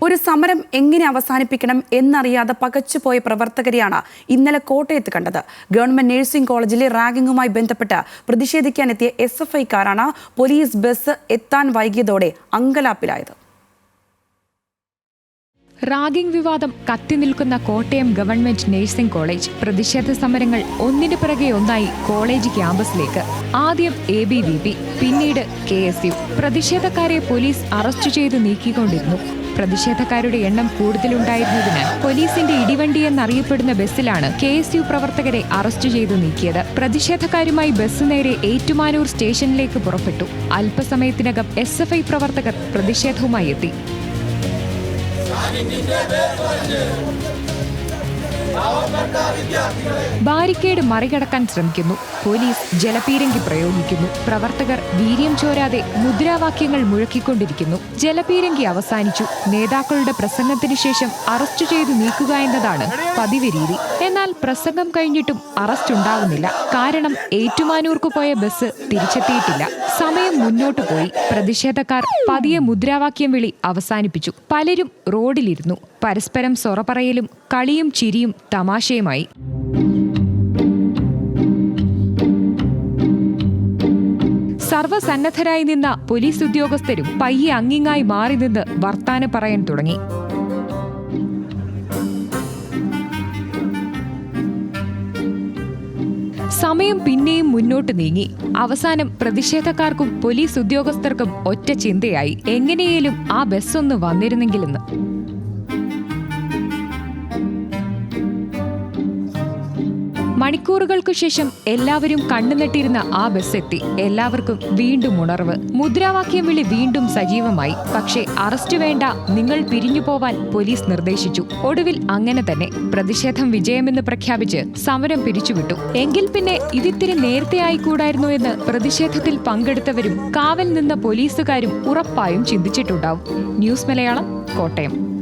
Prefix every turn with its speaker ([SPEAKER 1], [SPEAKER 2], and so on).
[SPEAKER 1] ഒരു സമരം എങ്ങനെ അവസാനിപ്പിക്കണം എന്നറിയാതെ പകച്ചുപോയ പ്രവർത്തകരെയാണ് ഇന്നലെ കോട്ടയത്ത് കണ്ടത്. ഗവൺമെന്റ് നഴ്സിംഗ് കോളേജിലെ റാഗിങ്ങുമായി ബന്ധപ്പെട്ട് പ്രതിഷേധിക്കാനെത്തിയ SFIക്കാരാണ് പോലീസ് ബസ് എത്താൻ വൈകിയതോടെ അങ്കലാപ്പിലായത്.
[SPEAKER 2] റാഗിംഗ് വിവാദം കത്തിനിൽക്കുന്ന കോട്ടയം ഗവൺമെന്റ് നഴ്സിംഗ് കോളേജ് പ്രതിഷേധ സമരങ്ങൾ ഒന്നിനു പിറകെ ഒന്നായി കോളേജ് ക്യാമ്പസിലേക്ക്. ആദ്യം ABVP, പിന്നീട് KSU. പ്രതിഷേധക്കാരെ പോലീസ് അറസ്റ്റ് ചെയ്ത് നീക്കിക്കൊണ്ടിരുന്നു. പ്രതിഷേധക്കാരുടെ എണ്ണം കൂടുതലുണ്ടായിരുന്നതിനാൽ പോലീസിന്റെ ഇടിവണ്ടി എന്നറിയപ്പെടുന്ന ബസ്സിലാണ് KSU പ്രവർത്തകരെ അറസ്റ്റ് ചെയ്തു നീക്കിയത്. പ്രതിഷേധക്കാരുമായി ബസ് നേരെ ഏറ്റുമാനൂർ സ്റ്റേഷനിലേക്ക് പുറപ്പെട്ടു. അല്പസമയത്തിനകം SFI പ്രവർത്തകർ പ്രതിഷേധവുമായി എത്തി. ബാരിക്കേഡ് മറികടക്കാൻ ശ്രമിക്കുന്നു. പോലീസ് ജലപീരങ്കി പ്രയോഗിക്കുന്നു. പ്രവർത്തകർ വീര്യം ചോരാതെ മുദ്രാവാക്യങ്ങൾ മുഴക്കിക്കൊണ്ടിരിക്കുന്നു. ജലപീരങ്കി അവസാനിച്ചു. നേതാക്കളുടെ പ്രസംഗത്തിനു ശേഷം അറസ്റ്റ് ചെയ്തു നീക്കുക എന്നതാണ് പതിവ് രീതി. എന്നാൽ പ്രസംഗം കഴിഞ്ഞിട്ടും അറസ്റ്റ് ഉണ്ടാകുന്നില്ല. കാരണം ഏറ്റുമാനൂർക്ക് പോയ ബസ് തിരിച്ചെത്തിയിട്ടില്ല. സമയം മുന്നോട്ടു പോയി. പ്രതിഷേധക്കാർ പതിയെ മുദ്രാവാക്യം വിളി അവസാനിപ്പിച്ചു. പലരും റോഡിലിരുന്നു. പരസ്പരം സൊറ പറയലും കളിയും ചിരിയും തമാശയുമായി. സർവ്വസന്നദ്ധരായി നിന്ന പോലീസ് ഉദ്യോഗസ്ഥരും പയ്യെ അങ്ങിങ്ങായി മാറി നിന്ന് വർത്താനം പറയാൻ തുടങ്ങി. സമയം പിന്നെയും മുന്നോട്ട് നീങ്ങി. അവസാനം പ്രതിഷേധക്കാർക്കും പോലീസ് ഉദ്യോഗസ്ഥർക്കും ഒറ്റ ചിന്തയായി, എങ്ങനെയേലും ആ ബസ്സൊന്ന് വന്നിരുന്നെങ്കിലെന്ന്. മണിക്കൂറുകൾക്കു ശേഷം എല്ലാവരും കണ്ണുനെട്ടിരുന്ന ആ ബസ് എത്തി. എല്ലാവർക്കും വീണ്ടും ഉണർവ്. മുദ്രാവാക്യം വിളി വീണ്ടും സജീവമായി. പക്ഷേ അറസ്റ്റ് വേണ്ട, നിങ്ങൾ പിരിഞ്ഞു പോവാൻ പോലീസ് നിർദ്ദേശിച്ചു. ഒടുവിൽ അങ്ങനെ തന്നെ പ്രതിഷേധം വിജയമെന്ന് പ്രഖ്യാപിച്ച് സമരം പിരിച്ചുവിട്ടു. എങ്കിൽ പിന്നെ ഇതിത്തിരി നേരത്തെ ആയിക്കൂടായിരുന്നു എന്ന് പ്രതിഷേധത്തിൽ പങ്കെടുത്തവരും കാവൽ നിന്ന പോലീസുകാരും ഉറപ്പായും ചിന്തിച്ചിട്ടുണ്ടാവും. ന്യൂസ് മലയാളം, കോട്ടയം.